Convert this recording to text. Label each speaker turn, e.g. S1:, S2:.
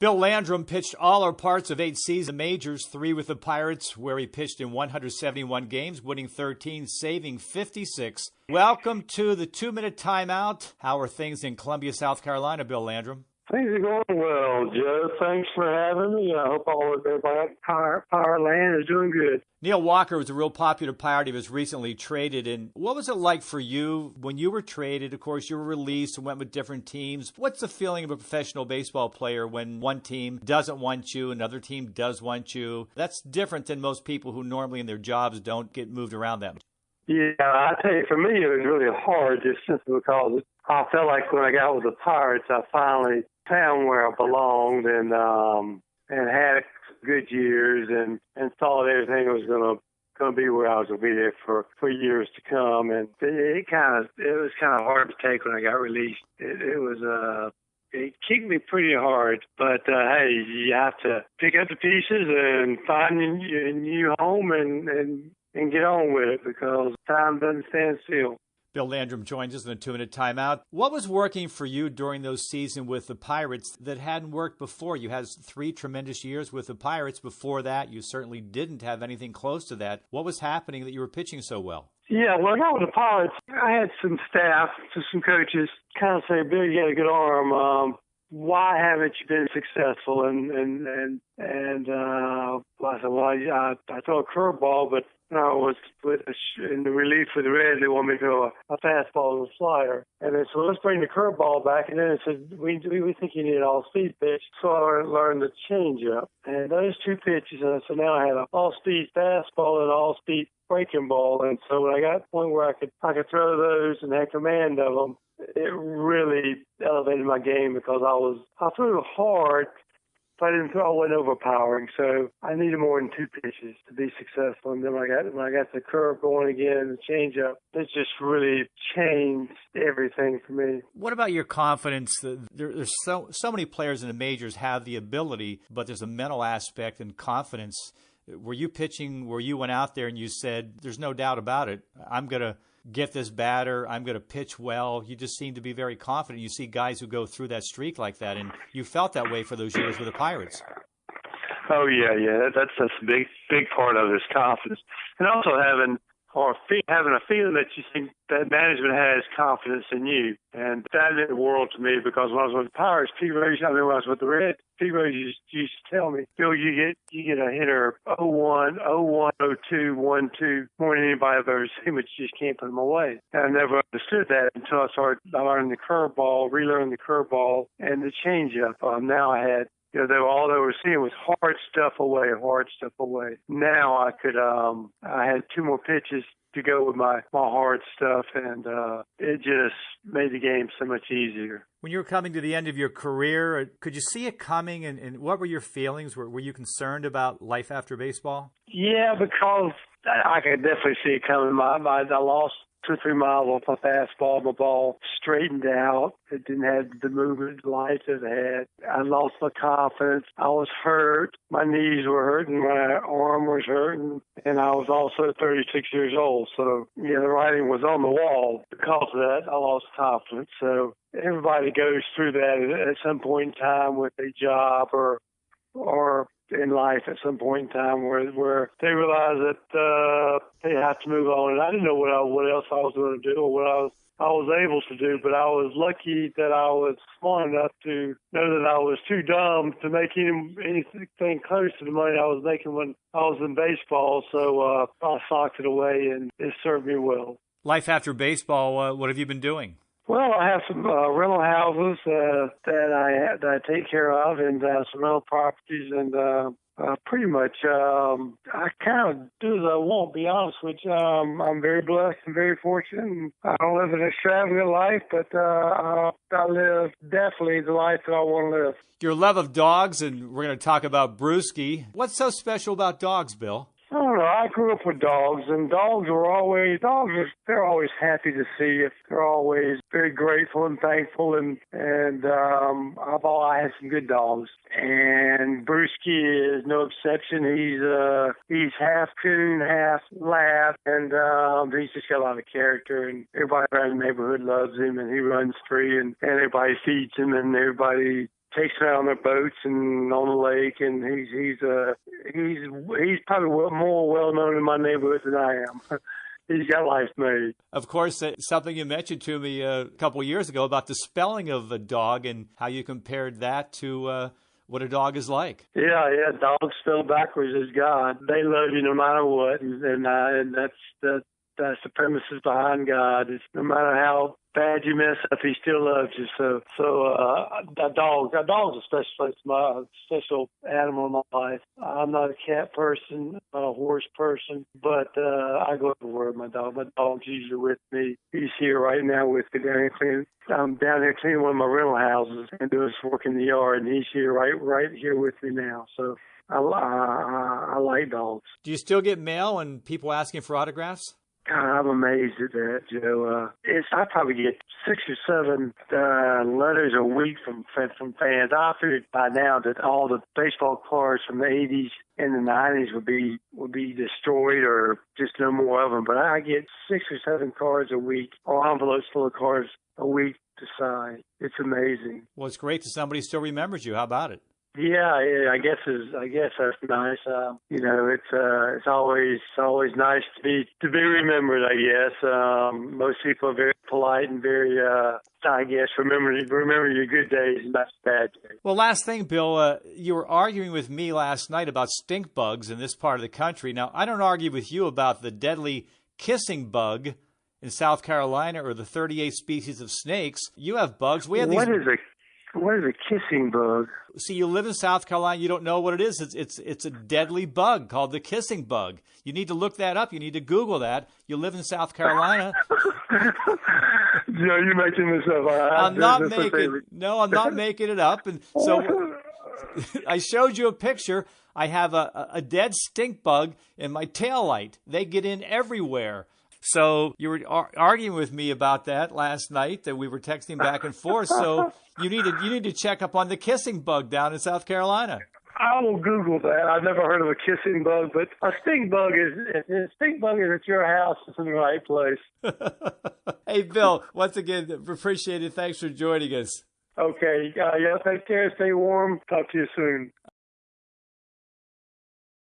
S1: Bill Landrum pitched all or parts of 8 season majors, 3 with the Pirates, where he pitched in 171 games, winning 13, saving 56. Welcome to the 2-minute timeout. How are things in Columbia, South Carolina, Bill Landrum?
S2: Things are going well, Joe. Thanks for having me. I hope everybody at Power Land is doing good.
S1: Neil Walker was a real popular Pirate. He was recently traded. And what was it like for you when you were traded? Of course, you were released and went with different teams. What's the feeling of a professional baseball player when one team doesn't want you, another team does want you? That's different than most people who normally in their jobs don't get moved around that much.
S2: Yeah, I tell you, for me, it was really hard just simply because I felt like when I got with the Pirates, I finally found where I belonged and had good years and thought everything was going to be where I was going to be there for years to come. And it was kind of hard to take when I got released. It kicked me pretty hard, but hey, you have to pick up the pieces and find a new home and get on with it because time doesn't stand still.
S1: Bill Landrum joins us in a 2-minute timeout. What was working for you during those seasons with the Pirates that hadn't worked before? You had 3 tremendous years with the Pirates. Before that, you certainly didn't have anything close to that. What was happening that you were pitching so well?
S2: Yeah, when I got with the Pirates, I had some staff, some coaches kind of say, Bill, you got a good arm. Why haven't you been successful? And I said, well, I throw a curveball, but I was in the relief for the Reds. They want me to throw a fastball and a slider. And they said, let's bring the curveball back. And then it said, we think you need an all-speed pitch. So I learned the changeup. And those 2 pitches, and so now I had an all-speed fastball and an all-speed breaking ball. And so when I got to the point where I could throw those and had command of them, it really elevated my game because I threw hard. I wasn't overpowering, so I needed more than 2 pitches to be successful. And then when I got the curve going again, the changeup, it just really changed everything for me.
S1: What about your confidence? There's so many players in the majors have the ability, but there's a mental aspect and confidence. Were you pitching where you went out there and you said, there's no doubt about it, I'm going to get this batter, I'm going to pitch well? You just seem to be very confident. You see guys who go through that streak like that, and you felt that way for those years with the Pirates.
S2: Oh, yeah. That's a big part of his confidence. And also having a feeling that you think that management has confidence in you. And that meant the world to me because when I was with the Pirates, when I was with the Reds, Pete Rose used to tell me, Bill, you get a hitter 0-1, 0-1, 0-2, 1-2 more than anybody I've ever seen, but you just can't put them away. And I never understood that until I started learning the curveball, relearning the curveball, and the changeup. Now I had, all they were seeing was hard stuff away. Now I had 2 more pitches to go with my hard stuff, and it just made the game so much easier.
S1: When you were coming to the end of your career, could you see it coming, and what were your feelings? Were you concerned about life after baseball?
S2: Yeah, because I could definitely see it coming. I lost 2 or 3 miles off my fastball. My ball straightened out. It didn't have the movement lights it had. I lost my confidence. I was hurt. My knees were hurting. My arm was hurting. And I was also 36 years old. So, the writing was on the wall. Because of that, I lost confidence. So everybody goes through that at some point in time with a job or in life at some point in time where they realize that they have to move on. And I didn't know what else I was going to do or what I was able to do, but I was lucky that I was smart enough to know that I was too dumb to make anything close to the money I was making when I was in baseball. So I socked it away, and it served me well.
S1: Life after baseball, what have you been doing?
S2: Well, I have some rental houses that I take care of, and some rental properties, and pretty much I kind of do as I want. To be honest with you, I'm very blessed and very fortunate. And I don't live an extravagant life, but I live definitely the life that I want to live.
S1: Your love of dogs, and we're going to talk about Brewski. What's so special about dogs, Bill?
S2: I don't know. I grew up with dogs, and they're always happy to see you. They're always very grateful and thankful, and I had some good dogs. And Brewski is no exception. He's half coon, half lab, and he's just got a lot of character, and everybody around the neighborhood loves him, and he runs free, and everybody feeds him, and everybody takes them out on their boats and on the lake, and he's probably more well known in my neighborhood than I am. He's got life made.
S1: Of course, something you mentioned to me a couple of years ago about the spelling of a dog and how you compared that to what a dog is like.
S2: Yeah, dogs spelled backwards is God. They love you no matter what, and that's the premises behind God. It's no matter how bad you mess up, He still loves you. So a dog's a special animal in my life. I'm not a cat person, not a horse person, but I go everywhere with my dog. My dog's usually with me. He's here right now with me I'm down here cleaning one of my rental houses and doing some work in the yard, and he's here right here with me now. So I like dogs.
S1: Do you still get mail and people asking for autographs?
S2: God, I'm amazed at that, Joe. I probably get 6 or 7 letters a week from fans. I figured by now that all the baseball cards from the 80s and the 90s would be destroyed or just no more of them. But I get 6 or 7 cards a week, or envelopes full of cards a week to sign. It's amazing.
S1: Well, it's great that somebody still remembers you. How about it?
S2: Yeah, I guess that's nice. It's always nice to be remembered. I guess most people are very polite and very, I guess, remember your good days and not bad days.
S1: Well, last thing, Bill, you were arguing with me last night about stink bugs in this part of the country. Now, I don't argue with you about the deadly kissing bug in South Carolina or the 38 species of snakes. You have bugs. We have these.
S2: What is a kissing bug?
S1: See, you live in South Carolina. You don't know what it is. It's a deadly bug called the kissing bug. You need to look that up. You need to Google that. You live in South Carolina.
S2: You're making this up.
S1: I'm not making it up. And so I showed you a picture. I have a dead stink bug in my taillight. They get in everywhere. So you were arguing with me about that last night, that we were texting back and forth. So you need to check up on the kissing bug down in South Carolina.
S2: I will Google that. I've never heard of a kissing bug, but a stink bug is at your house. It's in the right place.
S1: Hey, Bill, once again, appreciate it. Thanks for joining us.
S2: Okay. Take care. Stay warm. Talk to you soon.